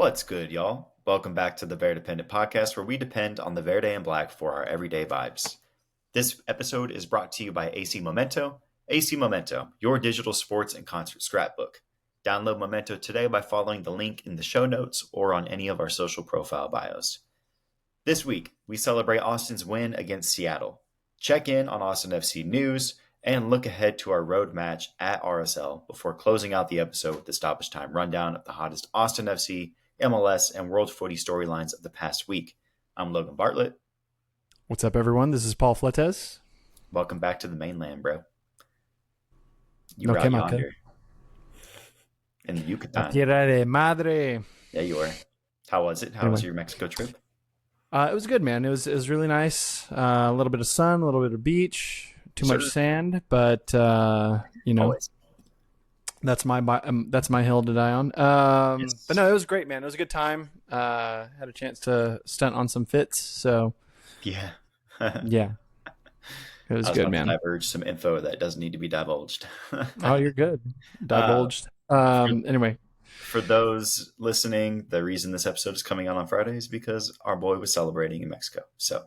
What's good, y'all? Welcome back to the Verdependent podcast, where we depend on the Verde and Black for our everyday vibes. This episode is brought to you by AC Memento. AC Memento, your digital sports and concert scrapbook. Download Memento today by following the link in the show notes or on any of our social profile bios. This week, we celebrate Austin's win against Seattle. Check in on Austin FC news and look ahead to our road match at RSL before closing out the episode with the stoppage time rundown of the hottest Austin FC, MLS, and World Footy storylines of the past week. I'm Logan Bartlett. What's up, everyone? This is Paul Fletes. Welcome back to the mainland, bro. You No were out que yonder in the Yucatan. Tierra de madre. Yeah, you were. How was it? How was your Mexico trip? It was good, man. It was really nice. A little bit of sun, a little bit of beach, too much sand, but Always. that's my hill to die on. Yes. But no, it was great, man. It was a good time. Had a chance to stunt on some fits, so Yeah. yeah, it was good, man. Diverge some info that doesn't need to be divulged. Oh, you're good. Divulged. Anyway. For those listening, the reason this episode is coming out on Friday is because our boy was celebrating in Mexico. So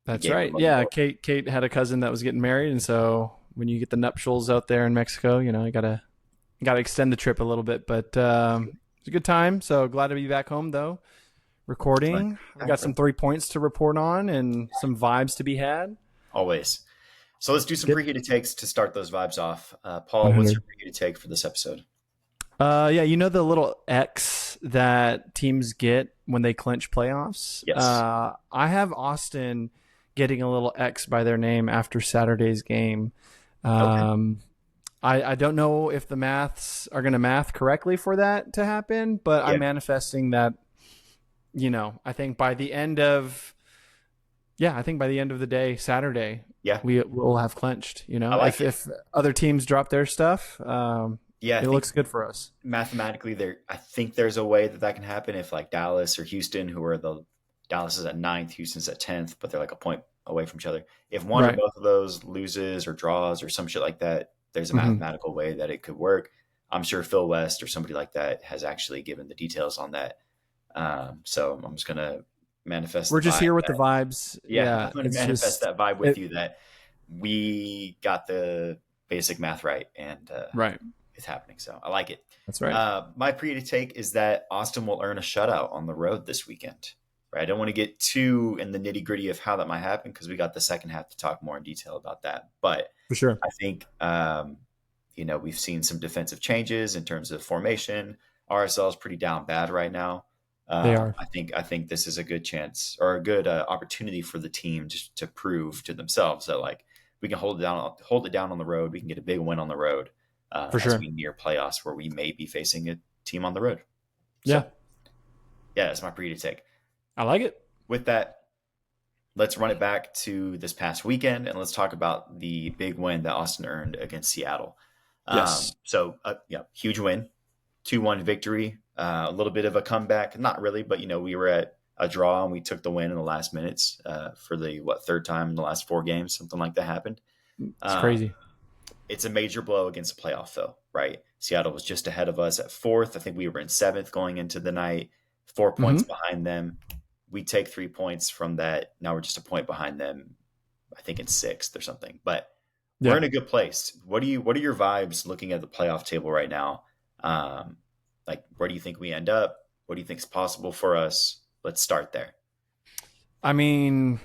that's right. Yeah, Kate had a cousin that was getting married, and so when you get the nuptials out there in Mexico, you gotta extend the trip a little bit. But it's a good time. So glad to be back home, though. Recording. We got some 3 points to report on and some vibes to be had. Always. So let's do some preheated takes to start those vibes off. Paul, what's your preheated take for this episode? Yeah, the little X that teams get when they clinch playoffs? Yes. I have Austin getting a little X by their name after Saturday's game. Okay. I don't know if the maths are going to math correctly for that to happen, but I'm manifesting that, I think by the end of the day, Saturday, we will have clinched, if other teams drop their stuff, it looks good for us. Mathematically, I think there's a way that can happen if like Dallas or Houston, Dallas is at 9th, Houston's at 10th, but they're like a point away from each other. If one or both of those loses or draws or some shit like that, there's a mathematical way that it could work. I'm sure Phil West or somebody like that has actually given the details on that. So I'm just going to manifest. We're just here with the vibes. Yeah, I'm going to manifest that vibe with you that we got the basic math right and it's happening. So I like it. That's right. My preheated take is that Austin will earn a shutout on the road this weekend. Right? I don't want to get too in the nitty gritty of how that might happen because we got the second half to talk more in detail about that. But for sure, I think we've seen some defensive changes in terms of formation. RSL is pretty down bad right now. They are. I think this is a good chance or a good opportunity for the team just to prove to themselves that like we can hold it down on the road. We can get a big win on the road for sure. As we near playoffs where we may be facing a team on the road. Yeah, that's my preheated take. I like it. With that, let's run it back to this past weekend and let's talk about the big win that Austin earned against Seattle. Yes. Huge win, 2-1 victory, a little bit of a comeback. Not really, but we were at a draw and we took the win in the last minutes for the third time in the last 4 games, something like that happened. It's crazy. It's a major blow against the playoff though, right? Seattle was just ahead of us at 4th. I think we were in 7th going into the night, 4 points behind them. We take 3 points from that. Now we're just a point behind them, I think in 6th or something. But we're in a good place. What are your vibes looking at the playoff table right now? Where do you think we end up? What do you think is possible for us? Let's start there. I mean,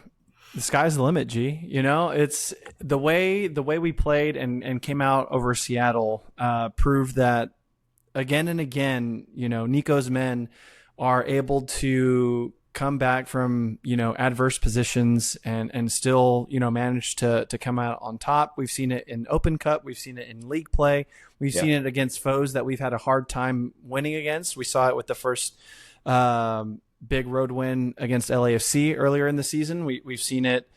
the sky's the limit, G. It's the way we played and came out over Seattle proved that again and again, Nico's men are able to come back from, adverse positions and still, manage to come out on top. We've seen it in Open Cup. We've seen it in league play. We've seen it against foes that we've had a hard time winning against. We saw it with the first big road win against LAFC earlier in the season. We've seen it,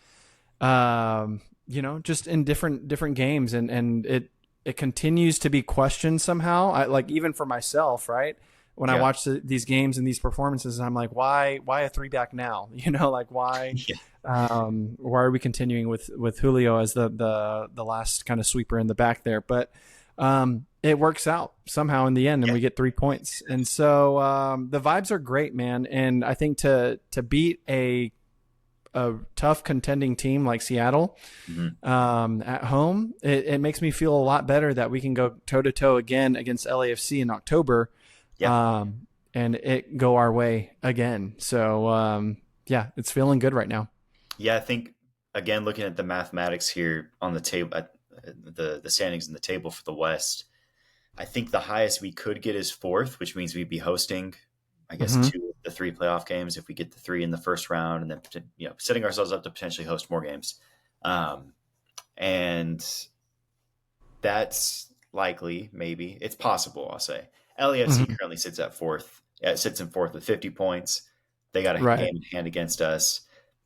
just in different games and it continues to be questioned somehow. Even for myself, right? When I watch these games and these performances, I'm like, why a 3-back now? Why? Why are we continuing with Julio as the last kind of sweeper in the back there? But it works out somehow in the end, and Yeah. we get 3 points. And so the vibes are great, man. And I think to beat a tough contending team like Seattle Mhm. at home, it makes me feel a lot better that we can go toe to toe again against LAFC in October, Yeah. and it go our way again. So yeah, it's feeling good right now. Yeah, I think again looking at the mathematics here on the table, at the standings in the table for the West, I think the highest we could get is fourth, which means we'd be hosting, I guess, Mm-hmm. two of the three playoff games if we get the three in the first round, and then setting ourselves up to potentially host more games. Um, and that's likely, maybe it's possible. I'll say LAFC Mm-hmm. currently sits at fourth. It sits in fourth with 50 points. They got a Right. game in hand against us.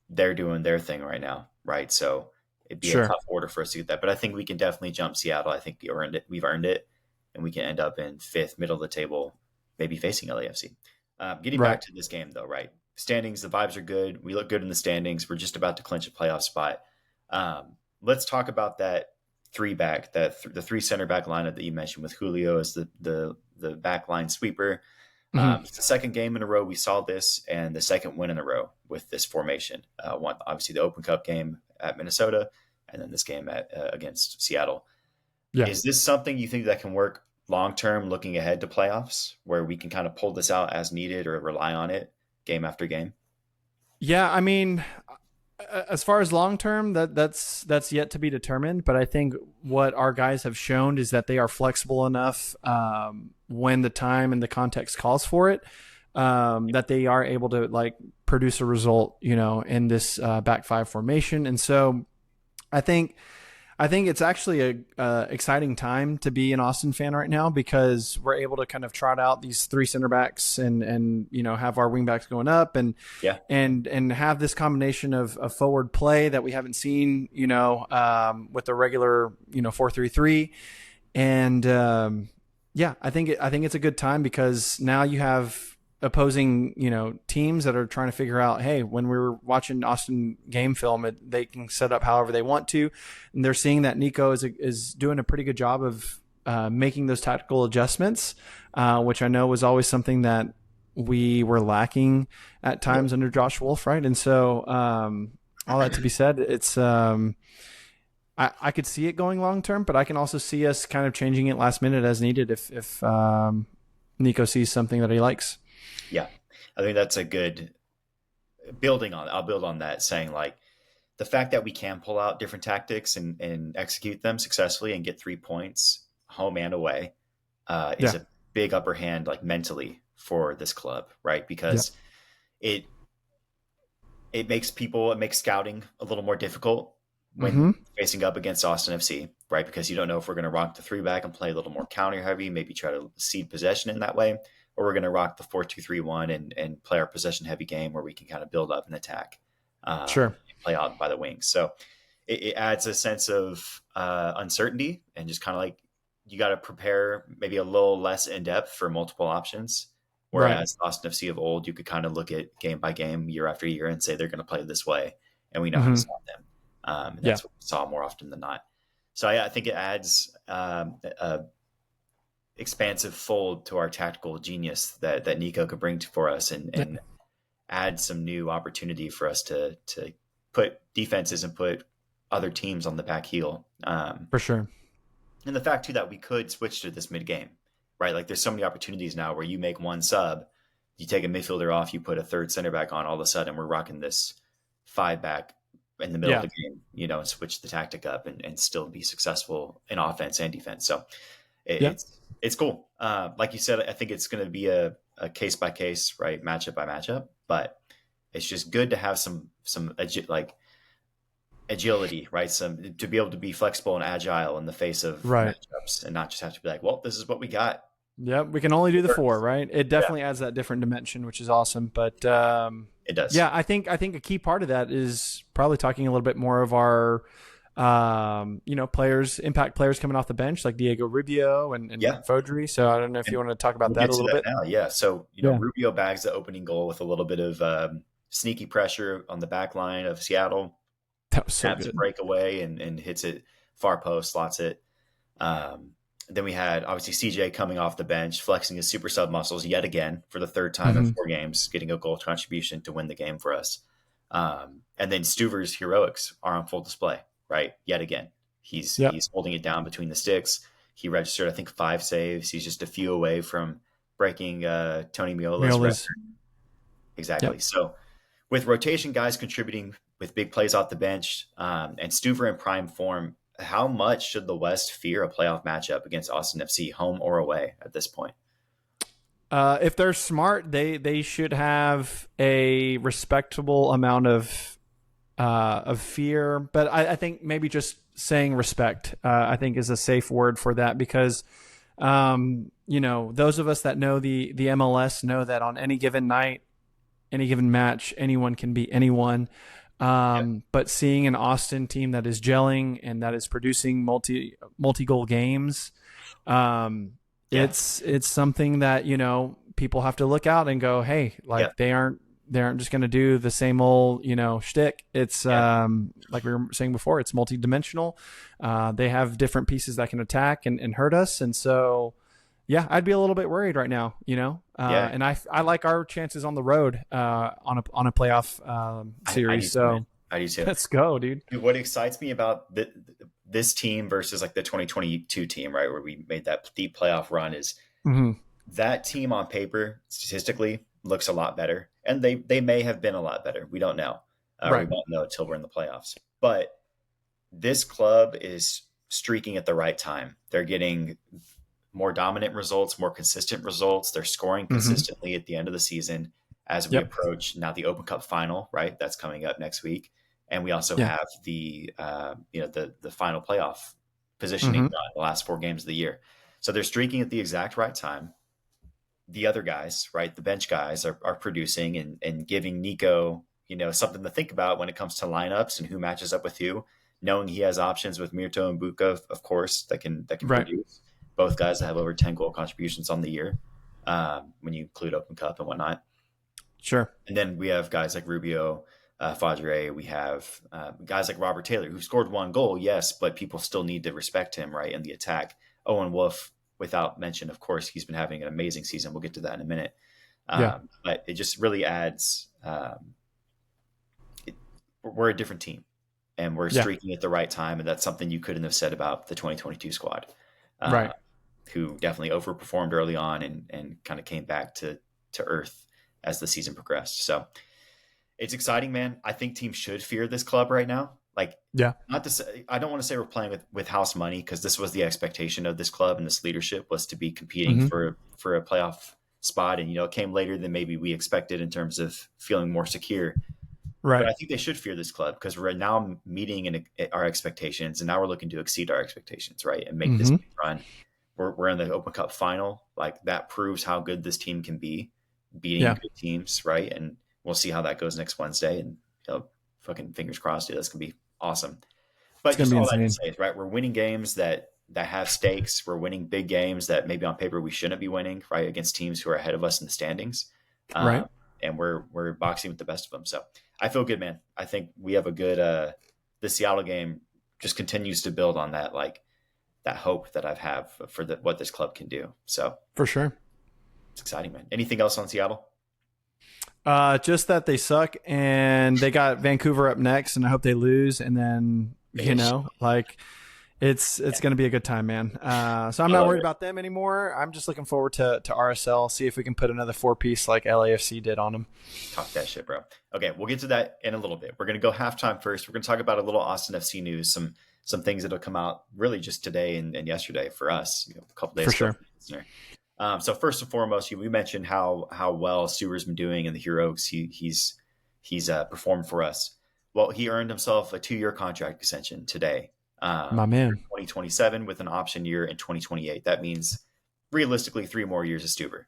They're doing their thing right now, right? So it'd be a Sure. tough order for us to get that, but I think we can definitely jump Seattle. I think we earned it. We've earned it, and we can end up in fifth, middle of the table, maybe facing LAFC. Getting Right. back to this game, though, right? Standings, the vibes are good. We look good in the standings. We're just about to clinch a playoff spot. Let's talk about that three back, the three center back lineup that you mentioned with Julio as the back line sweeper. Mm-hmm. It's the second game in a row we saw this, and the second win in a row with this formation. One obviously the Open Cup game at Minnesota, and then this game at against Seattle. Yeah. Is this something you think that can work long term, looking ahead to playoffs, where we can kind of pull this out as needed or rely on it game after game? Yeah. I mean, as far as long term, that's yet to be determined. But I think what our guys have shown is that they are flexible enough when the time and the context calls for it, that they are able to like produce a result, in this back five formation. And so I think it's actually a exciting time to be an Austin fan right now because we're able to kind of trot out these three center backs and have our wing backs going up Yeah, and have this combination of forward play that we haven't seen, with the regular 4-3-3, and yeah, I think it's a good time because now you have opposing teams that are trying to figure out, hey, when we're watching Austin game film, they can set up however they want to, and they're seeing that Nico is doing a pretty good job of making those tactical adjustments, which I know was always something that we were lacking at times under Josh Wolf, right? And so all that to be said, it's I could see it going long term, but I can also see us kind of changing it last minute as needed if Nico sees something that he likes. yeah. I think that's a good building on. I'll build on that, saying like the fact that we can pull out different tactics and execute them successfully and get 3 points home and away is Yeah. a big upper hand, like mentally for this club, right? Yeah. Because it it makes scouting a little more difficult when Mm-hmm. facing up against Austin FC, right? Because you don't know if we're going to rock the three back and play a little more counter heavy, maybe try to cede possession in that way, or we're going to rock the 4-2-3-1 and play our possession heavy game where we can kind of build up and attack, Sure. and play out by the wings. So it adds a sense of uncertainty and just kind of like you got to prepare maybe a little less in depth for multiple options. Right. Whereas Austin FC of old, you could kind of look at game by game, year after year, and say they're going to play this way, and we know how to Mm-hmm. stop them. And Yeah. that's what we saw more often than not. So yeah, I think it adds a expansive fold to our tactical genius that Nico could bring for us, and add some new opportunity for us to put defenses and put other teams on the back heel. For sure. And the fact too that we could switch to this mid game, right? Like there's so many opportunities now where you make one sub, you take a midfielder off, you put a third center back on, all of a sudden we're rocking this five back in the middle of Yeah. the game, and switch the tactic up and still be successful in offense and defense. So Yeah. it's cool. Like you said, I think it's going to be a case by case, right? Matchup by matchup, but it's just good to have some like agility, right? Some to be able to be flexible and agile in the face of Right. matchups and not just have to be like, well, this is what we got. Yep. We can only do the four, right? It Yeah, definitely adds that different dimension, which is awesome. But it does. yeah, I think a key part of that is probably talking a little bit more of our players, impact players coming off the bench like Diego Rubio and Yeah. Fodrey. So I don't know if you want to talk about We'll that get a to little that bit. now. Yeah. So, Yeah. Rubio bags the opening goal with a little bit of sneaky pressure on the back line of Seattle. That was so Taps a good. breakaway and hits it far post, slots it. Then we had obviously CJ coming off the bench, flexing his super sub muscles yet again for the third time in Mm-hmm. 4 games, getting a goal contribution to win the game for us. And then Stuver's heroics are on full display, right? Yet again, Yep. he's holding it down between the sticks. He registered, I think, 5 saves. He's just a few away from breaking Tony Miola's record. Miola's. Exactly. Yep. So with rotation guys contributing with big plays off the bench, and Stuver in prime form, how much should the West fear a playoff matchup against Austin FC, home or away, at this point? If they're smart, they should have a respectable amount of fear. But I think maybe just saying respect, I think, is a safe word for that, because those of us that know the MLS know that on any given night, any given match, anyone can beat anyone. But seeing an Austin team that is gelling and that is producing multi-goal games, it's something that, people have to look out and go, hey, like they aren't just going to do the same old, shtick. It's like we were saying before, it's multidimensional. They have different pieces that can attack and hurt us. And so, I'd be a little bit worried right now, and I like our chances on the road on a playoff series. I do too. Let's go, dude. What excites me about this team versus like the 2022 team, right, where we made that deep playoff run, is that team on paper statistically looks a lot better, and they may have been a lot better. We don't know. Right. We won't know until we're in the playoffs. But this club is streaking at the right time. They're getting more dominant results, more consistent results. They're scoring consistently at the end of the season as we approach now the Open Cup final, right? That's coming up next week. And we also have the final playoff positioning the last 4 games of the year. So they're streaking at the exact right time. The other guys, right, the bench guys are producing and giving Nico, something to think about when it comes to lineups and who matches up with who, knowing he has options with Mirto and Buka, of course, that can produce. Both guys that have over 10 goal contributions on the year, when you include Open Cup and whatnot. Sure. And then we have guys like Rubio, Fodrey. We have guys like Robert Taylor, who scored 1 goal, yes, but people still need to respect him, right, in the attack. Owen Wolf, without mention, of course, he's been having an amazing season. We'll get to that in a minute. But it just really adds we're a different team, and we're streaking at the right time, and that's something you couldn't have said about the 2022 squad. Right. Who definitely overperformed early on and kind of came back to earth as the season progressed. So it's exciting, man. I think teams should fear this club right now. Not to say, I don't want to say we're playing with house money, because this was the expectation of this club and this leadership, was to be competing for a playoff spot. And, it came later than maybe we expected in terms of feeling more secure. Right. But I think they should fear this club, because we're now meeting our expectations, and now we're looking to exceed our expectations, right, and make this run. We're in the Open Cup final. Like, that proves how good this team can be, beating good teams, right? And we'll see how that goes next Wednesday. And fucking fingers crossed, dude, that's gonna be awesome. But just all that to say, right? We're winning games that have stakes. We're winning big games that maybe on paper we shouldn't be winning, right? Against teams who are ahead of us in the standings, right? And we're boxing with the best of them. So I feel good, man. I think we have a good. The Seattle game just continues to build on that, like, that hope that I have for what this club can do. So for sure, it's exciting, man. Anything else on Seattle? Just that they suck, and they got Vancouver up next, and I hope they lose. And then it's going to be a good time, man. So I'm not worried about them anymore. I'm just looking forward to RSL. See if we can put another 4-piece like LAFC did on them. Talk that shit, bro. Okay, we'll get to that in a little bit. We're going to go halftime first. We're going to talk about a little Austin FC news, some things that'll come out really just today and yesterday for us, a couple days ago. For sure. So first and foremost, we mentioned how well Stuver's been doing in the Heroes. He's performed for us. Well, he earned himself a 2-year contract extension today. My man. 2027 with an option year in 2028. That means realistically 3 more years of Stuver.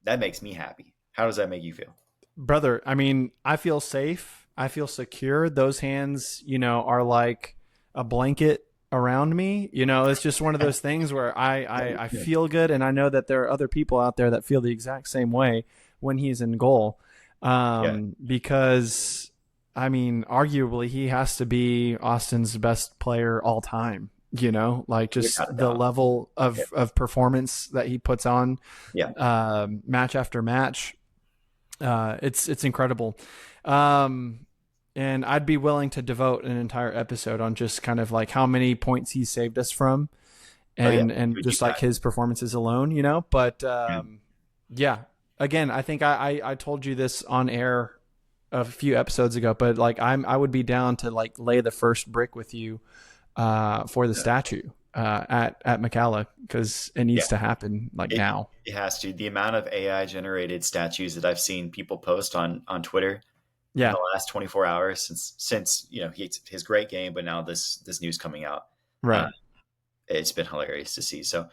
That makes me happy. How does that make you feel? Brother, I mean, I feel safe. I feel secure. Those hands, are like a blanket around me. It's just one of those things where I feel good, and I know that there are other people out there that feel the exact same way when he's in goal. Because I mean, arguably he has to be Austin's best player all time. You know, like just Without a the doubt. level Yeah. of performance that he puts on Yeah. match after match. It's incredible. Um, and I'd be willing to devote an entire episode on just kind of like how many points he saved us from, Oh yeah. and Do a just deep like dive. his performances alone, you know. But Yeah. yeah, again, I think I told you this on air a few episodes ago, but like I would be down to like lay the first brick with you for the statue at McCalla, because it Yeah. needs to happen like It, now. it has to. The amount of AI generated statues that I've seen people post on Twitter in Yeah, the last 24 hours since his great game, but now this news coming out, uh, right. it's been hilarious to see. So,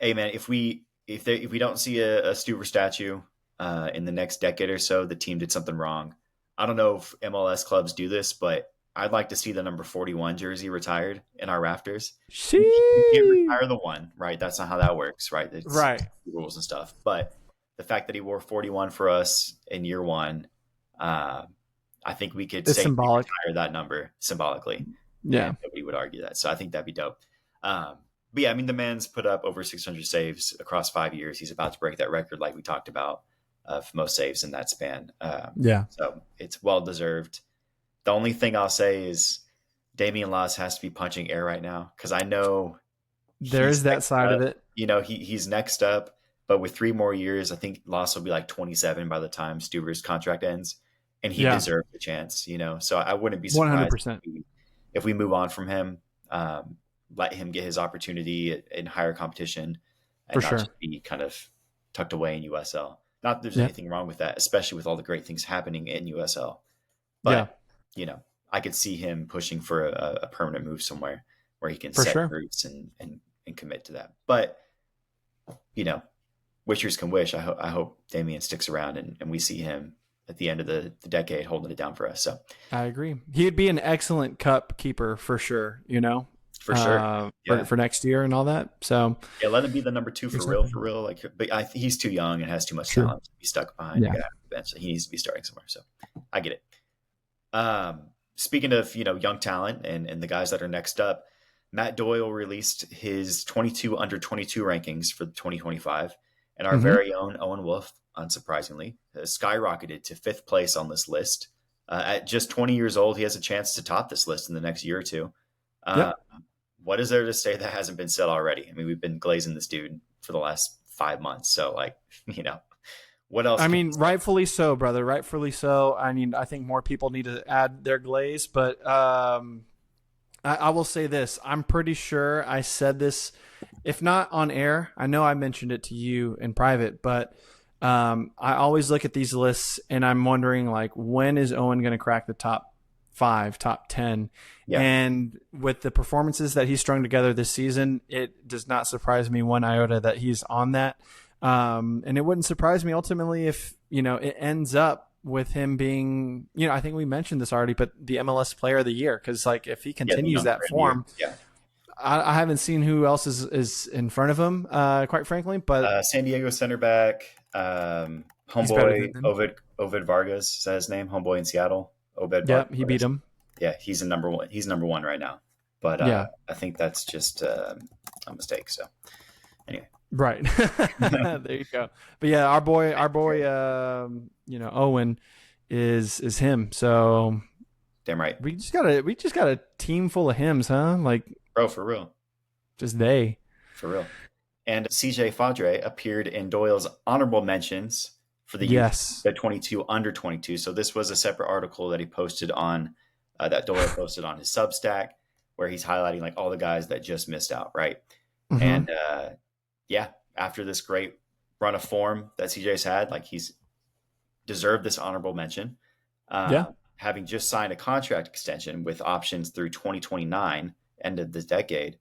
hey man, if we don't see a Stuver statue in the next decade or so, the team did something wrong. I don't know if MLS clubs do this, but I'd like to see the number 41 jersey retired in our rafters. You can't She retire the one, right? That's not how that works, right? It's right. rules and stuff. But the fact that he wore 41 for us in year one, uh, I think we could It's safely symbolic. retire that number symbolically, and Yeah, nobody would argue that. So I think that'd be dope. But yeah, I mean, the man's put up over 600 saves across 5 years. He's about to break that record, like we talked about, of most saves in that span. yeah. So it's well deserved. The only thing I'll say is Damian Lass has to be punching air right now, because I know There he's is that next side of up. it. He's next up, but with 3 more years, I think Lass will be like 27 by the time Stuver's contract ends, and he Yeah, deserved the chance. So I wouldn't be one hundred surprised percent if we move on from him, let him get his opportunity in higher competition, for and not sure. just be kind of tucked away in USL. Not that there's Yeah, anything wrong with that, especially with all the great things happening in USL. yeah, But I could see him pushing for a permanent move somewhere where he can for set sure. roots and commit to that. But wishers can wish. I hope Damien sticks around and we see him at the end of the decade holding it down for us. So I agree. He'd be an excellent cup keeper for sure. You know, for sure, yeah, for next year and all that. So yeah. Let him be the number two for real, exactly. for real. Like, but he's too young and has too much True. talent to be stuck behind a Yeah. guy on the bench. So he needs to be starting somewhere. So I get it. Speaking of young talent and the guys that are next up, Matt Doyle released his 22 under 22 rankings for 2025, and our Hmm. very own Owen Wolf, unsurprisingly, has skyrocketed to fifth place on this list. At just 20 years old, he has a chance to top this list in the next year or two. Uh, Yep. what is there to say that hasn't been said already? I mean, we've been glazing this dude for the last 5 months, so like, what else? I Can mean, rightfully so, brother. Rightfully so. I mean, I think more people need to add their glaze, but I will say this. I'm pretty sure I said this, if not on air. I know I mentioned it to you in private, but I always look at these lists and I'm wondering, like, when is Owen going to crack the top 5, top 10? yeah, And with the performances that he's strung together this season, it does not surprise me one iota that he's on that. And it wouldn't surprise me ultimately if, it ends up with him being, I think we mentioned this already, but the MLS player of the year. Cause like if he yeah, the continues young that friend here, form, yeah. I haven't seen who else is in front of him, quite frankly, but San Diego center back, he's better homeboy than him. Ovid Vargas is that his name? Homeboy in Seattle, Obed Yep. He beat Vargas. him. Yeah, he's a number one. He's number one right now, but Yeah. I think that's just a mistake. So anyway, Right. There you go. But yeah, our boy, Owen is him. So damn right, we just got a team full of hims, huh? Like bro, for real, just they. for real. And CJ Fodrey appeared in Doyle's honorable mentions for the youth, Yes. the 22 under 22. So this was a separate article that he posted on that Doyle posted on his Substack, where he's highlighting like all the guys that just missed out, right? Mhm. And yeah, after this great run of form that CJ's had, like he's deserved this honorable mention. Yeah. Having just signed a contract extension with options through 2029, end of this decade.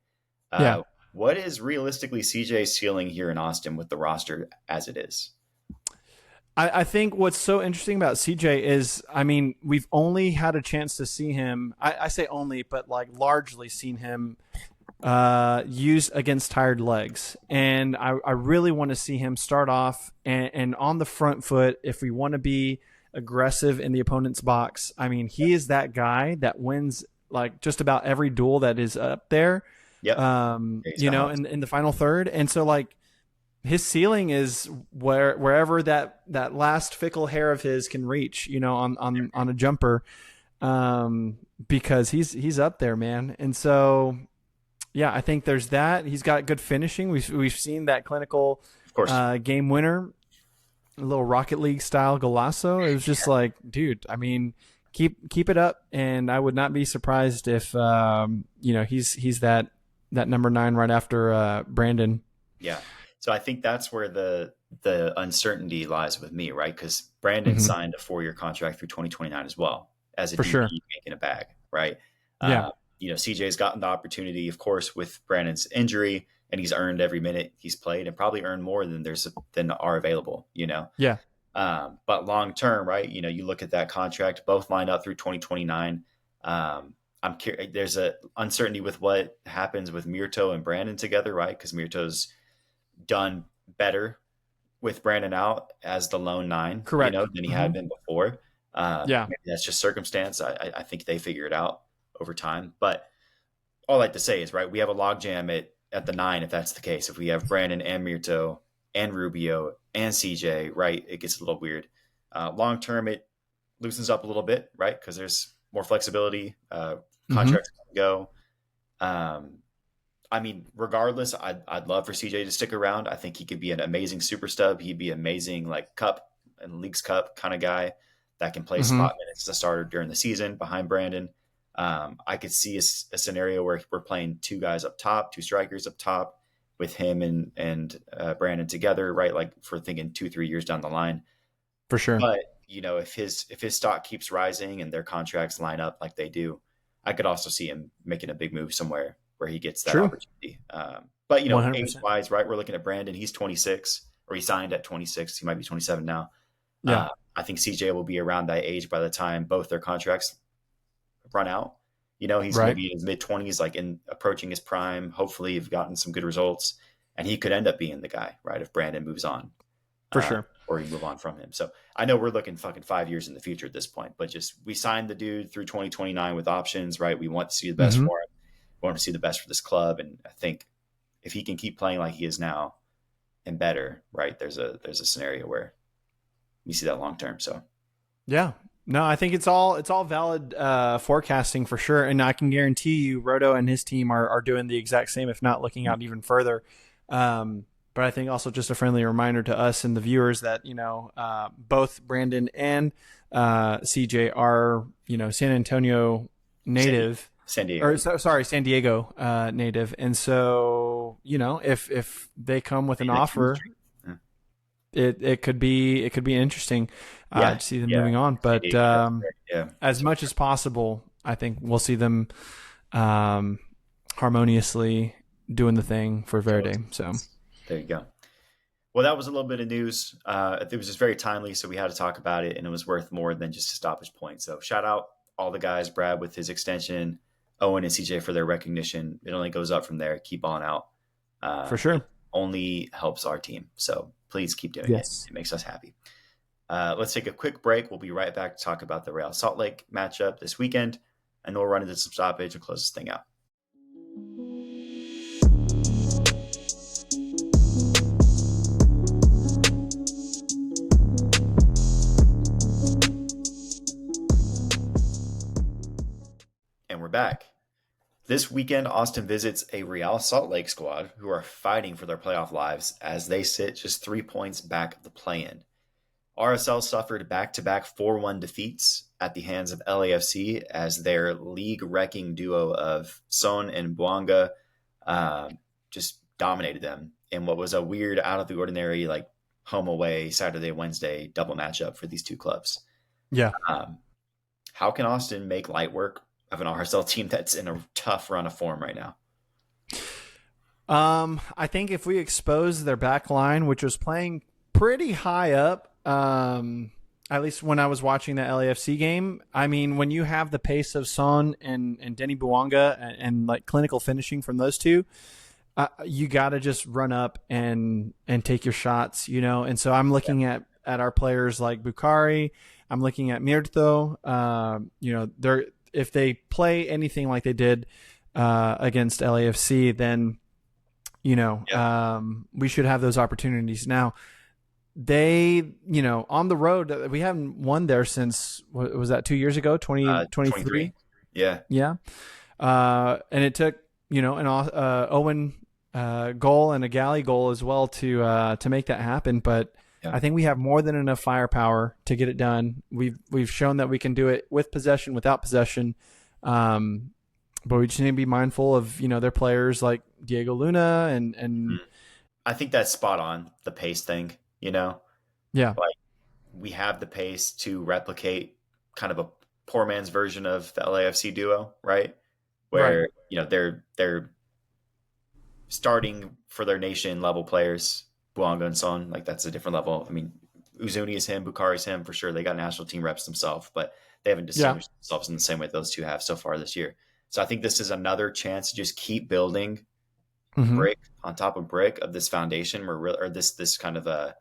Yeah. What is realistically CJ's ceiling here in Austin with the roster as it is? I think what's so interesting about CJ is, I mean, we've only had a chance to see him. I say only, but like largely seen him used against tired legs. And I really want to see him start off and on the front foot if we want to be aggressive in the opponent's box. I mean, he is that guy that wins like just about every duel that is up there. Yep. Yeah, he's you got know, hops. in the final third. And so like his ceiling is wherever that last fickle hair of his can reach, you know, on a jumper, because he's up there, man. And so, yeah, I think there's that. He's got good finishing. We've seen that clinical Of course. game winner, a little Rocket League style golazo. It was just like, dude, I mean, keep it up, and I would not be surprised if you know, he's that number 9 right after Brandon. Yeah. So I think that's where the uncertainty lies with me, right? Because Brandon Mm-hmm. signed a 4-year contract through 2029 as well as a For sure. DP making a bag, right? Yeah. You know, CJ's gotten the opportunity, of course, with Brandon's injury, and he's earned every minute he's played, and probably earned more than are available. You know, Yeah. but long term, right? You know, you look at that contract, both lined up through 2029. I'm curious. There's a uncertainty with what happens with Mirto and Brandon together, right? Because Mirto's done better with Brandon out as the lone 9, you Correct. know, than he Mm-hmm. had been before. Yeah. Maybe that's just circumstance. I think they figure it out over time. But all I like to say is, right, we have a logjam at the 9 if that's the case. If we have Brandon and Mirto and Rubio and CJ, right, it gets a little weird. Long term, it loosens up a little bit, right, because there's more flexibility. Mm-hmm. Contracts can go. Um, I mean, regardless, I'd love for CJ to stick around. I think he could be an amazing super stub. He'd be amazing, like Cup and Leagues Cup kind of guy that can play Mm-hmm. spot minutes as a starter during the season behind Brandon. I could see a scenario where we're playing 2 guys up top, 2 strikers up top, with him and Brandon together, right? Like for thinking 2-3 years down the line. For sure. But you know, if his stock keeps rising and their contracts line up like they do, I could also see him making a big move somewhere where he gets that True. opportunity. But you know, age 100%. wise, right? We're looking at Brandon. He's 26, or he signed at 26. He might be 27 now. Yeah. I think CJ will be around that age by the time both their contracts run out. You know, he's going to Right. be in his mid 20s, like in approaching his prime. Hopefully, you've gotten some good results, and he could end up being the guy, right? If Brandon moves on, For sure. or you move on from him. So I know we're looking fucking 5 years in the future at this point, but just we signed the dude through 2029 with options, right? We want to see the best Mm-hmm. for him. We want to see the best for this club, and I think if he can keep playing like he is now and better, right? There's a scenario where we see that long term. So Yeah. No, I think it's all valid forecasting for sure, and I can guarantee you, Roto and his team are doing the exact same, if not looking out even further. But I think also just a friendly reminder to us and the viewers that, you know, both Brandon and CJ are, you know, San Antonio native. San Diego. Or sorry, San Diego native, and so, you know, if they come with an offer, it could be interesting to see them moving on. But as much as possible, I think we'll see them harmoniously doing the thing for Verde. So there you go. Well, that was a little bit of news. It was just very timely, so we had to talk about it, and it was worth more than just a stoppage point. So shout out all the guys, Brad with his extension, Owen and CJ for their recognition. It only goes up from there. Keep on out. for sure. It only helps our team. So please keep doing it. It makes us happy. Let's take a quick break. We'll be right back to talk about the Real Salt Lake matchup this weekend, and then we'll run into some stoppage and close this thing out. And we're back. This weekend, Austin visits a Real Salt Lake squad who are fighting for their playoff lives as they sit just 3 points back of the play-in. RSL suffered back-to-back 4-1 defeats at the hands of LAFC as their league-wrecking duo of Son and Bouanga just dominated them in what was a weird, out-of-the-ordinary, like home-away, Saturday-Wednesday double matchup for these two clubs. Yeah. How can Austin make light work of an RSL team that's in a tough run of form right now? I think if we expose their back line, which was playing pretty high up, at least when I was watching the LAFC game, I mean, when you have the pace of Son and Denny Bouanga and like clinical finishing from those two, you got to just run up and take your shots, you know? And so I'm looking at our players like Bukhari. I'm looking at Mirto. You know, if they play anything like they did against LAFC, then Yeah. we should have those opportunities. Now, on the road, we haven't won there since, what was that, 2 years ago, 23. 2023? Yeah. Yeah. And it took, an Owen goal and a Galley goal as well to make that happen. But Yeah. I think we have more than enough firepower to get it done. We've shown that we can do it with possession, without possession. But we just need to be mindful of, their players like Diego Luna and Mhm. I think that's spot on, the pace thing, yeah, like we have the pace to replicate kind of a poor man's version of the LAFC duo, right? right. Where, they're starting for their nation level players, Buonga and Son, like that's a different level. I mean, Uzuni is him, Bukari's him for sure. They got national team reps themselves, but they haven't Yeah. distinguished themselves in the same way those two have so far this year. So I think this is another chance to just keep building Mm-hmm. brick on top of brick of this foundation or this kind of a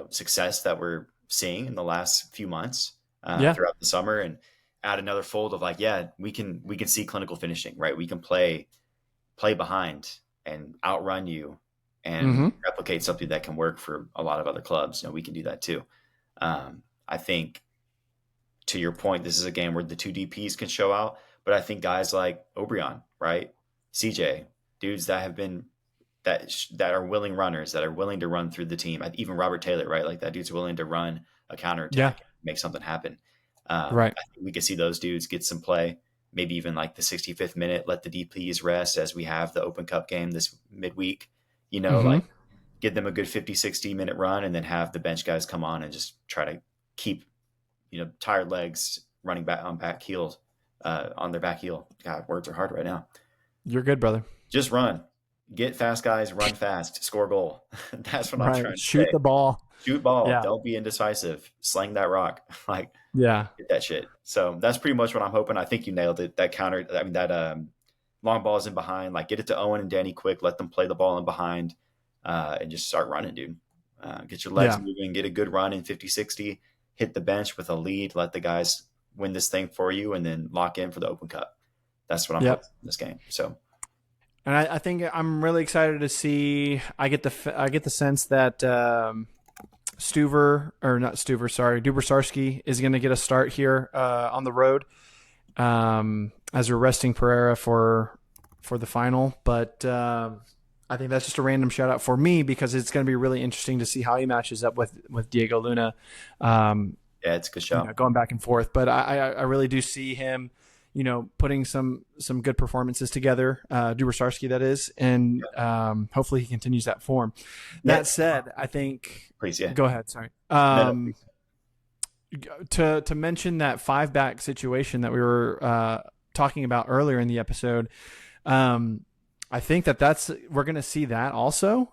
success that we're seeing in the last few months Yeah. throughout the summer, and add another fold of like, yeah, we can see clinical finishing, right? We can play behind and outrun you and Mm-hmm. replicate something that can work for a lot of other clubs. We can do that too. I think, to your point, this is a game where the two DPs can show out, but I think guys like Obrian, right, CJ, dudes that have been that are willing runners, that are willing to run through the team. Even Robert Taylor, right, like that dude's willing to run a Yeah. counterattack, make something happen. Right. I think we could see those dudes get some play, maybe even like the 65th minute, let the DPs rest as we have the Open Cup game this midweek, Mm-hmm. like give them a good 50, 60-minute run and then have the bench guys come on and just try to keep, tired legs running back on back heel, on their back heel. God, words are hard right now. You're good, brother. Just run. Get fast guys, run fast, score goal. That's what I'm Right. trying to say. Shoot the ball. Shoot ball. Yeah. Don't be indecisive. Slang that rock. Like, Yeah. get that shit. So that's pretty much what I'm hoping. I think you nailed it. That counter, I mean, that long balls in behind, like get it to Owen and Danny quick. Let them play the ball in behind and just start running, dude. Get your legs Yeah. moving, get a good run in 50, 60, hit the bench with a lead, let the guys win this thing for you, and then lock in for the Open Cup. That's what I'm Yep. hoping in this game. So, And I think I'm really excited to see. I get the sense that Stuver, or not Stuver, sorry, Dubersarski is going to get a start here on the road, as we're resting Pereira for the final. But I think that's just a random shout out for me because it's going to be really interesting to see how he matches up with Diego Luna. yeah, it's a good show. Going back and forth. But I really do see him, putting some good performances together, Dubersarski that is, and hopefully he continues that form. Yeah. That said, I think. Please, yeah. Go ahead. Sorry. No, To mention that 5-back situation that we were talking about earlier in the episode, I think we're going to see that also,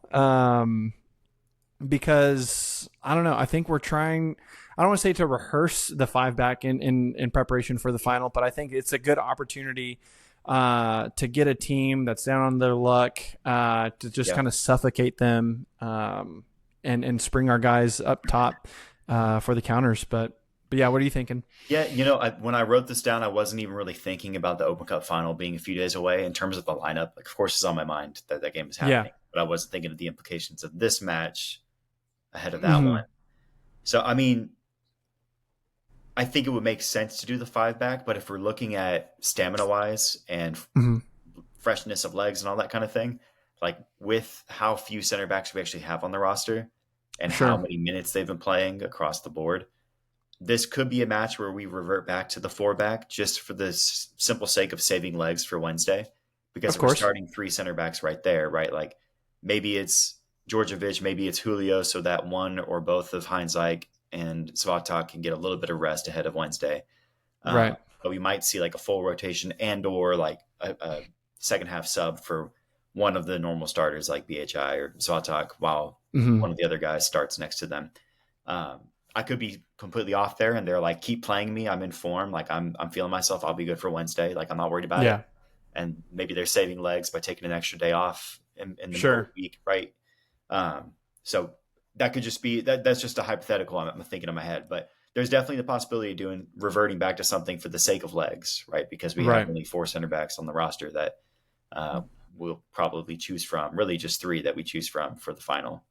because I don't know. I think we're trying. I don't want to say to rehearse the 5-back in preparation for the final, but I think it's a good opportunity to get a team that's down on their luck, to just kind of suffocate them, and spring our guys up top for the counters. But yeah, what are you thinking? Yeah, when I wrote this down, I wasn't even really thinking about the Open Cup final being a few days away in terms of the lineup. Like, of course, it's on my mind that game is happening, Yeah. but I wasn't thinking of the implications of this match ahead of that Mm-hmm. one. So, I mean, I think it would make sense to do the 5-back, but if we're looking at stamina-wise and Mm-hmm. freshness of legs and all that kind of thing, like with how few center backs we actually have on the roster and how Sure. many minutes they've been playing across the board, this could be a match where we revert back to the 4-back just for the simple sake of saving legs for Wednesday, because Of we're course. starting 3 center backs right there, right? Like maybe it's Djordjevic, maybe it's Julio, so that one or both of Heinzike and Svatak can get a little bit of rest ahead of Wednesday. Right. But we might see like a full rotation and or like a second half sub for one of the normal starters like BHI or Svatak while Mm-hmm. one of the other guys starts next to them. I could be completely off there and they're like, keep playing me. I'm in form. Like I'm feeling myself. I'll be good for Wednesday. Like I'm not worried about Yeah. it. And maybe they're saving legs by taking an extra day off in the middle of Sure. the week. Right. So that could just be, that's just a hypothetical I'm thinking in my head, but there's definitely the possibility of reverting back to something for the sake of legs, right? Because we have Right. only 4 center backs on the roster that we'll probably choose from. Really, just 3 that we choose from for the final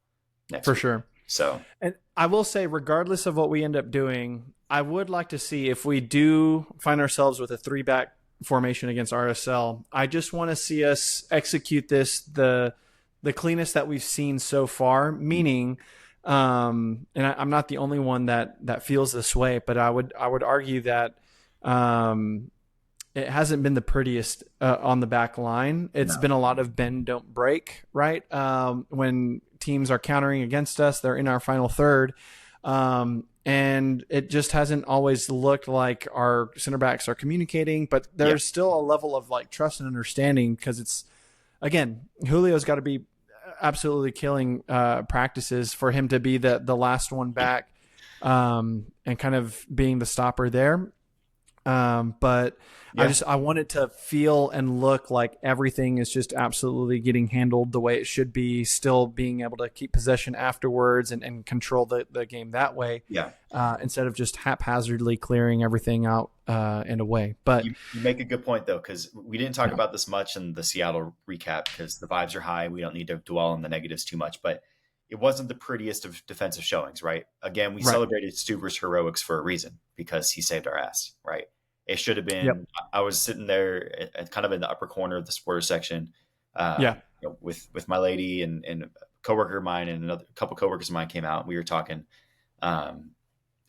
next For week. sure. So, And I will say, regardless of what we end up doing, I would like to see if we do find ourselves with a 3-back formation against RSL. I just want to see us execute this the cleanest that we've seen so far. Meaning, and I'm not the only one that feels this way, but I would argue that it hasn't been the prettiest on the back line. It's been a lot of bend, don't break, right? When teams are countering against us, they're in our final third. And it just hasn't always looked like our center backs are communicating, but there's still a level of like trust and understanding because it's, again, Julio's got to be absolutely killing practices for him to be the last one back and kind of being the stopper there. But I want it to feel and look like everything is just absolutely getting handled the way it should be, still being able to keep possession afterwards and control the game that way. Instead of just haphazardly clearing everything out and away. But you make a good point though, because we didn't talk about this much in the Seattle recap because the vibes are high. We don't need to dwell on the negatives too much, but it wasn't the prettiest of defensive showings, right? Again, we celebrated Stuver's heroics for a reason because he saved our ass, right? It should have been. I was sitting there at kind of in the upper corner of the supporter section, with my lady and a coworker of mine and a couple coworkers of mine came out. And we were talking, and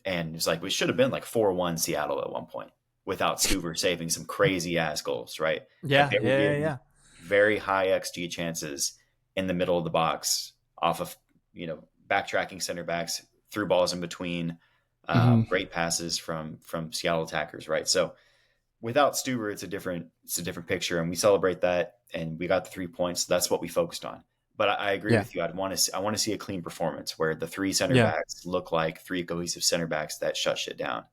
it's like we should have been like 4-1 Seattle at one point without Stuver saving some crazy ass goals, right? Very high XG chances in the middle of the box off of backtracking center backs, through balls in between. Great passes from Seattle attackers, right? So without Stuver, it's a different picture, and we celebrate that. And we got the 3 points. So that's what we focused on. But I agree with you. I want to see a clean performance where the 3 center backs look like 3 cohesive center backs that shut shit down,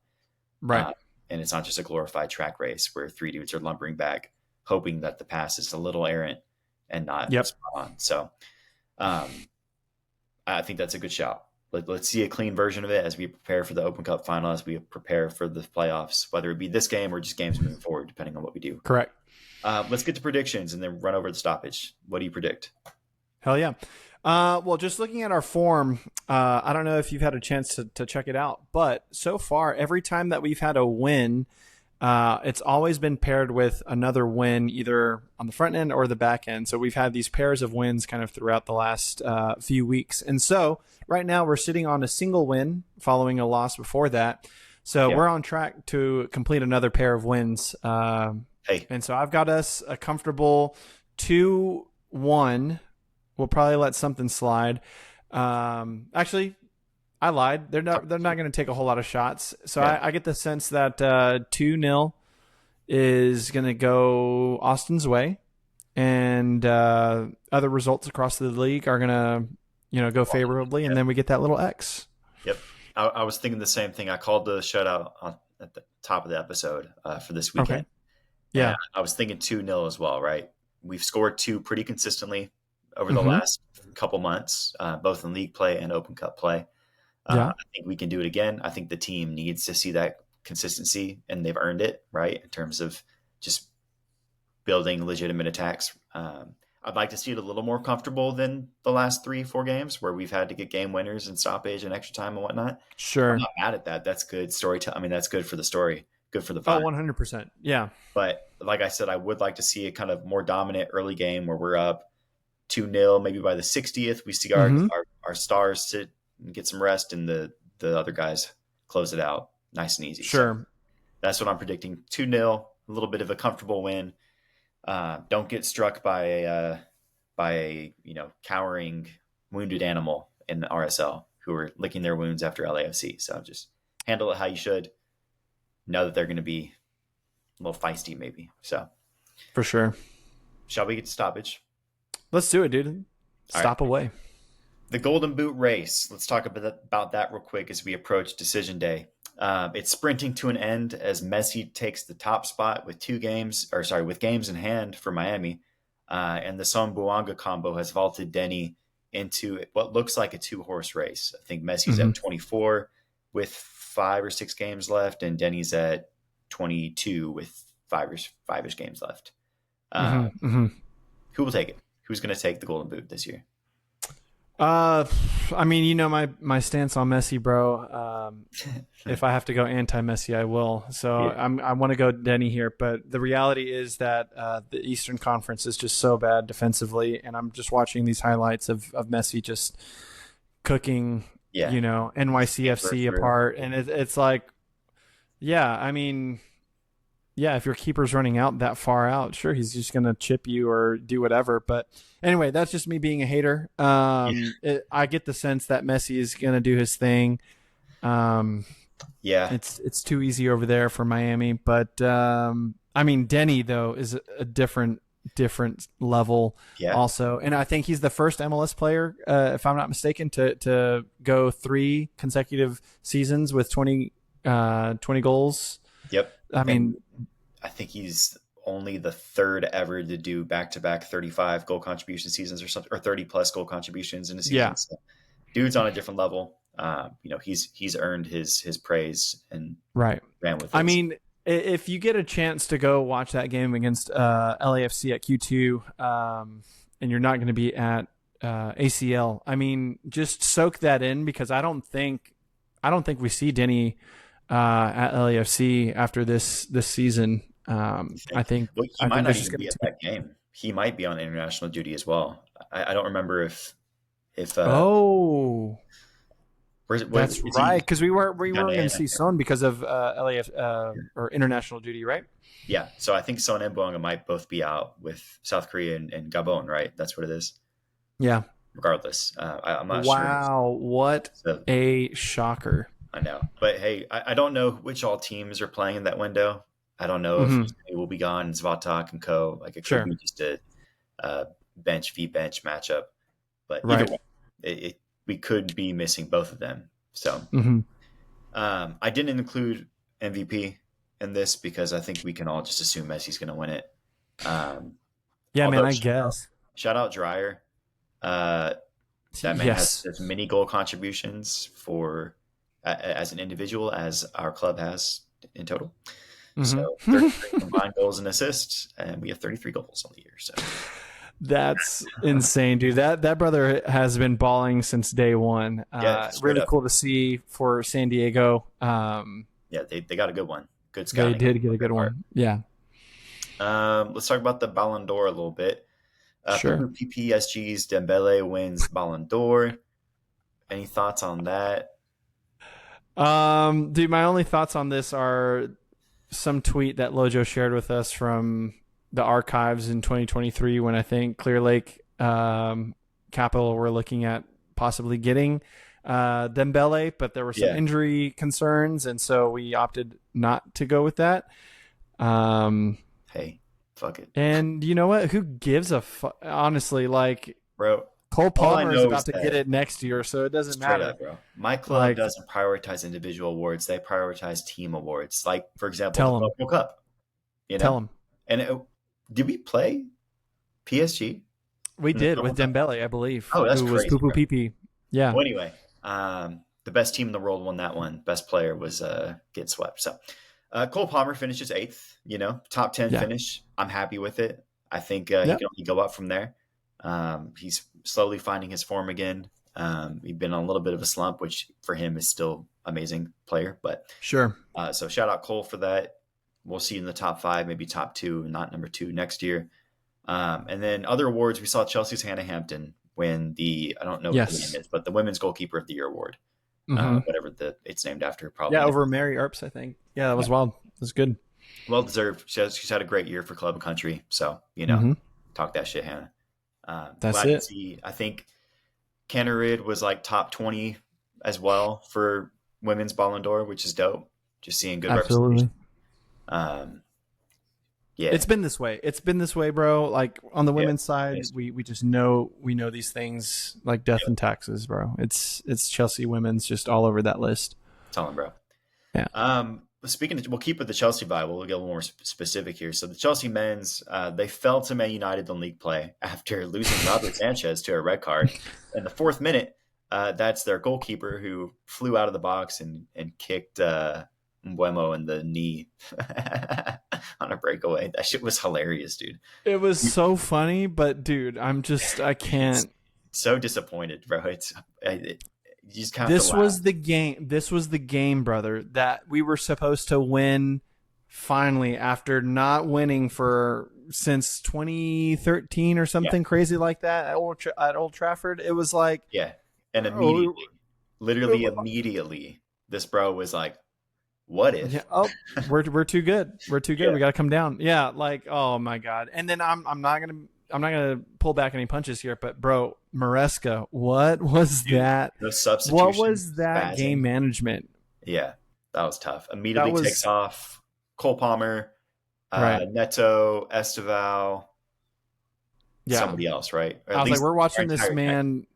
right? And it's not just a glorified track race where 3 dudes are lumbering back, hoping that the pass is a little errant and not spot on. So I think that's a good shout. Let's see a clean version of it as we prepare for the Open Cup final, as we prepare for the playoffs, whether it be this game or just games moving forward, depending on what we do. Correct. Let's get to predictions and then run over the stoppage. What do you predict? Hell yeah. Well, just looking at our form, I don't know if you've had a chance to check it out, but so far, every time that we've had a win, it's always been paired with another win, either on the front end or the back end. So we've had these pairs of wins kind of throughout the last few weeks. And so right now we're sitting on a single win following a loss before that. So we're on track to complete another pair of wins. And so I've got us a comfortable 2-1. We'll probably let something slide. Actually, I lied. They're not going to take a whole lot of shots. So I get the sense that 2-0 is going to go Austin's way, and other results across the league are going to go favorably, and then we get that little X. Yep. I was thinking the same thing. I called the shutout at the top of the episode for this weekend. Okay. Yeah. And I was thinking 2-0 as well, right? We've scored 2 pretty consistently over the last couple months, both in league play and Open Cup play. I think we can do it again. I think the team needs to see that consistency, and they've earned it, right, in terms of just building legitimate attacks. I'd like to see it a little more comfortable than the last 3-4 games where we've had to get game winners and stoppage and extra time and whatnot. Sure. I'm not mad at that. That's good storytelling. I mean, that's good for the story, good for the vibe. 100%. Yeah. But like I said, I would like to see a kind of more dominant early game where we're up 2-0, maybe by the 60th. We see our stars sit and get some rest, and the other guys close it out nice and easy. Sure. So that's what I'm predicting. 2-0, a little bit of a comfortable win. Don't get struck by a cowering wounded animal in the RSL who are licking their wounds after LAFC. So just handle it how you should. Know that they're going to be a little feisty maybe. So for sure. Shall we get to stoppage? Let's do it, dude. Stop away. The Golden Boot race. Let's talk about that real quick as we approach decision day. It's sprinting to an end as Messi takes the top spot with games in hand for Miami. And the Son Buanga combo has vaulted Denny into what looks like a 2-horse race. I think Messi's at 24 with 25 or 6 games left, and Denny's at 22 with five-ish games left. Who will take it? Who's going to take the Golden Boot this year? I mean, my stance on Messi, bro. If I have to go anti-Messi, I will. So Yeah. I want to go Denny here, but the reality is that the Eastern Conference is just so bad defensively, and I'm just watching these highlights of Messi just cooking, Yeah. NYCFC apart, and it's like, yeah, I mean, yeah, if your keeper's running out that far out, sure, he's just going to chip you or do whatever. But anyway, that's just me being a hater. I get the sense that Messi is going to do his thing. It's too easy over there for Miami. But, I mean, Denny, though, is a different level also. And I think he's the first MLS player, if I'm not mistaken, to go 3 consecutive seasons with 20 goals. Yep. I mean, I think he's only the third ever to do back-to-back 35 goal contribution seasons or something, or 30 plus goal contributions in a season. Yeah. So, dude's on a different level. He's earned his praise and ran with it. I mean, if you get a chance to go watch that game against LAFC at Q2, and you're not going to be at ACL, I mean, just soak that in, because I don't think we see Denny at LAFC after this season. I think he might not even be at that game. He might be on international duty as well. I don't remember if that's right, because we weren't going to see Son because of LAF or international duty, right? Yeah, so I think Son and Bonga might both be out with South Korea and Gabon, right? That's what it is. Yeah. Regardless, I'm not sure. Wow, what a shocker! I know, but hey, I don't know which all teams are playing in that window. I don't know if he will be gone, Zvatak and co. Like, it could be just a bench v bench matchup. But either way, we could be missing both of them. So I didn't include MVP in this because I think we can all just assume Messi's going to win it. I guess. Shout out Dreyer. That man has as many goal contributions for as an individual as our club has in total. So 33 combined goals and assists, and we have 33 goals on the year. So that's insane, dude. That brother has been balling since day one. Really cool to see for San Diego. They got a good one. Good scouting. They did get a good one. Yeah. Let's talk about the Ballon d'Or a little bit. Sure. PPSG's Dembele wins Ballon d'Or. Any thoughts on that? Dude, my only thoughts on this are some tweet that Lojo shared with us from the archives in 2023 when I think Clear Lake Capital were looking at possibly getting Dembele, but there were some injury concerns, and so we opted not to go with that. Hey, fuck it. And you know what? Who gives a fuck? Honestly, like, bro, Cole Palmer is about to get it next year, so it doesn't matter. Up, bro. My club doesn't prioritize individual awards; they prioritize team awards. Like, for example, the World Cup. Tell them. And did we play PSG? We did with Dembele, I believe. Oh, that's crazy. Was Poo Pee. Yeah. Well, anyway, the best team in the world won that one. Best player was get swept. So Cole Palmer finishes 8th. Top 10 finish. I'm happy with it. I think he can only go up from there. He's slowly finding his form again. He's been on a little bit of a slump, which for him is still amazing player. But sure. So shout out Cole for that. We'll see in the top 5, maybe top 2, not number 2 next year. And then other awards, we saw Chelsea's Hannah Hampton win I don't know what the name is, but the Women's Goalkeeper of the Year award, whatever it's named after. Probably. Yeah, over Mary Earps, I think. Yeah, that was wild. It was good. Well deserved. She's had a great year for club and country. So, talk that shit, Hannah. That's it. I think Kennerid was like top 20 as well for women's Ballon d'Or, which is dope. Just seeing good representation. It's been this way. It's been this way, bro. Like on the women's side, we just know these things like death and taxes, bro. It's Chelsea women's just all over that list. Tell them, bro. Yeah. We'll keep with the Chelsea vibe. We'll get a little more specific here. So the Chelsea men's, they fell to Man United in league play after losing Robert Sanchez to a red card in the 4th minute. That's their goalkeeper who flew out of the box and kicked Mbuemo in the knee on a breakaway. That shit was hilarious, dude. It was so funny, but dude, I It's can't. so disappointed, bro. You just have to This laugh. was the game. This was the game, brother, that we were supposed to win finally after not winning for since 2013 or Yeah, something crazy like that at Old Trafford. It was like, yeah. And oh, immediately, literally immediately, this bro was like, "What yeah, if?" oh, we're too good. We're too good. Yeah, We got to come down. Yeah, like, oh my god. And then I'm not gonna pull back any punches here, but bro, Maresca, what was dude. that? No What substitution, was that game spazzing. management? Yeah, that was tough. That Immediately takes was off Cole Palmer, right. Neto, Esteval, Yeah. somebody else, right? Or I at was like, least we're our watching this entire attack. man.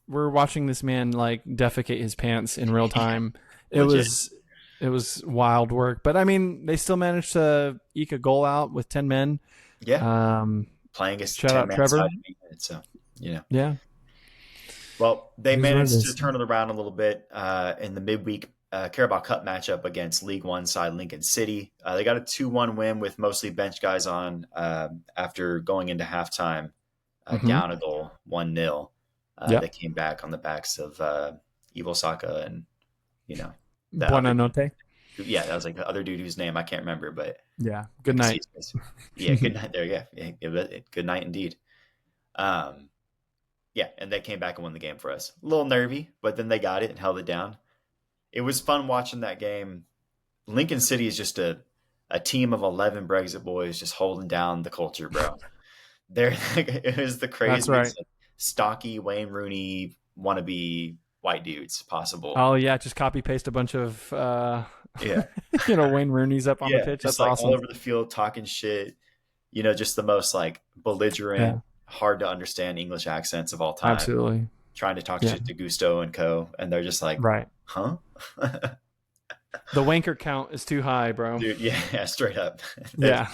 We're watching this man like defecate his pants in real Yeah, time. It legit. was it was wild work, but I mean, they still managed to eke a goal out with 10 men. Yeah, Um, playing a Shout out 10-man Trevor. side in 8 minutes. So, you know. Yeah, Well, they it is what it managed to is. turn it around a little bit in the midweek Carabao Cup matchup against League One side Lincoln City. They got a 2-1 win with mostly bench guys on after going into halftime Mm-hmm. down a goal, 1-0. They Yep. came back on the backs of Evil Saka and, you know, the other Buona notte. yeah, that was like the other dude whose name I can't remember, but Yeah. I Good can see night. his face. Yeah, good night there. Yeah, good night indeed. Um, yeah, and they came back and won the game for us. A little nervy, but then they got it and held it down. It was fun watching that game. Lincoln City is just a team of 11 Brexit boys just holding down the culture, bro. They're like, it was the That's right. craziest, like, stocky Wayne Rooney wannabe white dudes possible. Oh yeah, just copy paste a bunch of Yeah, Wayne Rooney's up on the yeah, pitch. just That's like all awesome. over the field talking shit. Just the most like belligerent, Yeah, hard to understand English accents of all time. absolutely. Trying to talk Yeah, shit to Gusto and Co. And they're just like, right. huh? The wanker count is too high, bro. Dude, yeah, straight up. Yeah.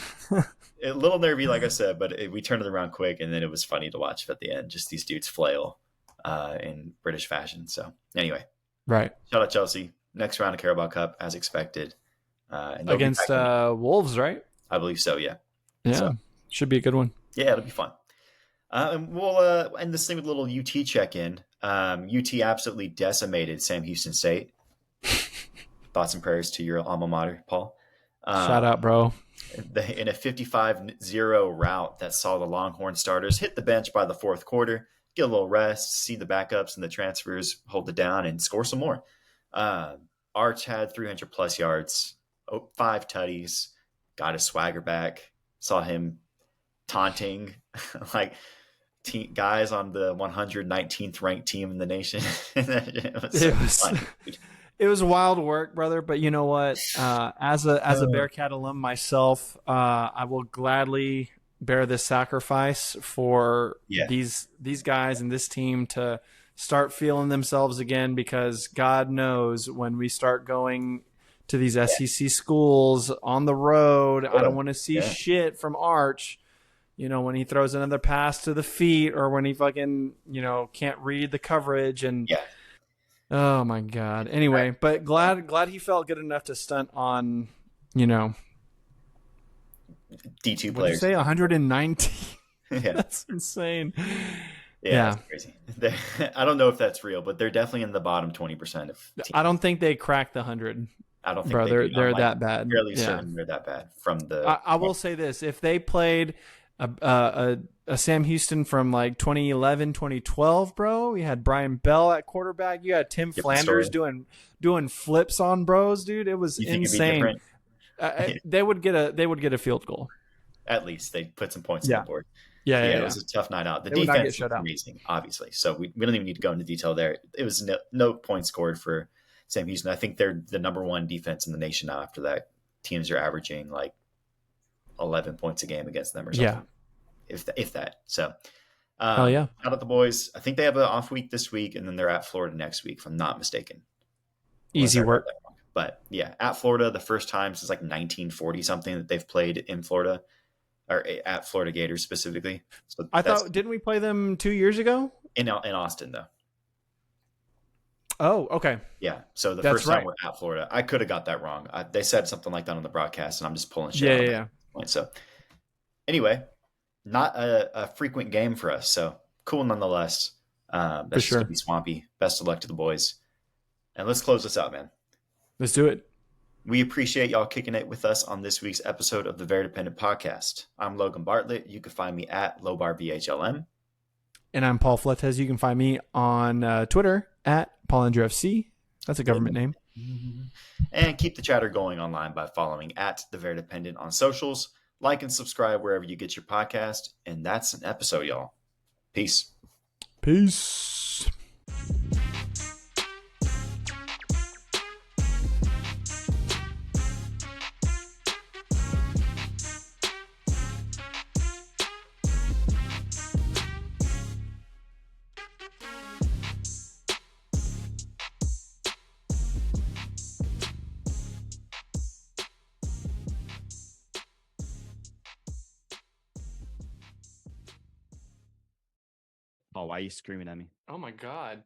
A little nervy, like I said, but we turned it around quick, and then it was funny to watch at the end. Just these dudes flail in British fashion. So anyway, Right. shout out Chelsea. Next round of Carabao Cup, as expected, and they'll be back Against in it. Wolves, right? I believe so. Yeah. Yeah. So Should be a good one. yeah, it'll be fun. And we'll end this thing with a little UT check in. UT absolutely decimated Sam Houston State. Thoughts and prayers to your alma mater, Paul. Shout out, bro. In a 55-0 rout that saw the Longhorn starters hit the bench by the fourth quarter, get a little rest, see the backups and the transfers hold it down, and score some more. Arch had 300-plus yards, 5 tutties, got his swagger back, saw him taunting like guys on the 119th ranked team in the nation. It was so It was funny, dude. it was wild work, brother. But you know what? As a Bearcat alum myself, I will gladly bear this sacrifice for Yeah, these guys and this team to start feeling themselves again. Because God knows when we start going to these yeah, SEC schools on the road, I don't Florida. want to see Yeah, shit from Arch. When he throws another pass to the feet or when he fucking, can't read the coverage and yeah. oh my god. Anyway, but glad he felt good enough to stunt on, you know, D2 what'd you players. say 119? Yeah. That's insane. Yeah, Yeah. that's crazy. I don't know if that's real, but they're definitely in the bottom 20% of I teams. don't think they cracked the 100, I don't think bro. they do. I'm They're like that bad. fairly Yeah. certain they're that bad from the. I will say this, if they played a Sam Houston from like 2011, 2012, bro, you had Brian Bell at quarterback, you had Tim Different Flanders story. doing flips on bros, dude. It was You think it'd be insane. different? They would get a field goal. At least they put some points on the Yeah. board. Yeah, yeah, Yeah, it yeah. was a tough night out. The They would not get defense shut was out. amazing, obviously. So we don't even need to go into detail there. It was no points scored for Sam Houston. I think they're the number one defense in the nation now. After that, teams are averaging like 11 points a game against them or Yeah. something, if that. So, Hell yeah. shout out the boys. I think they have an off week this week, and then they're at Florida next week, if I'm not mistaken. Unless Easy I read work. that wrong. But yeah, at Florida, the first time since like 1940 something that they've played in Florida, or at Florida Gators specifically. So I that's thought, didn't we play them 2 years ago? in Austin though. Oh, okay. Yeah. So the That's first time right. we're at Florida, I could have got that wrong. They said something like that on the broadcast, and I'm just pulling shit Yeah, out of yeah, my yeah. point. So anyway, not a frequent game for us. So cool nonetheless. For That's just gonna sure. be swampy. Best of luck to the boys. And let's close this out, man. Let's do it. We appreciate y'all kicking it with us on this week's episode of the Verdependent podcast. I'm Logan Bartlett. You can find me at LobarBHLM. And I'm Paul Fletes. You can find me on Twitter at PaulAndrewFC. That's a government name. And keep the chatter going online by following at the Verdependent on socials. Like and subscribe wherever you get your podcast. And that's an episode, y'all. Peace. Peace. Oh, why are you screaming at me? Oh my God.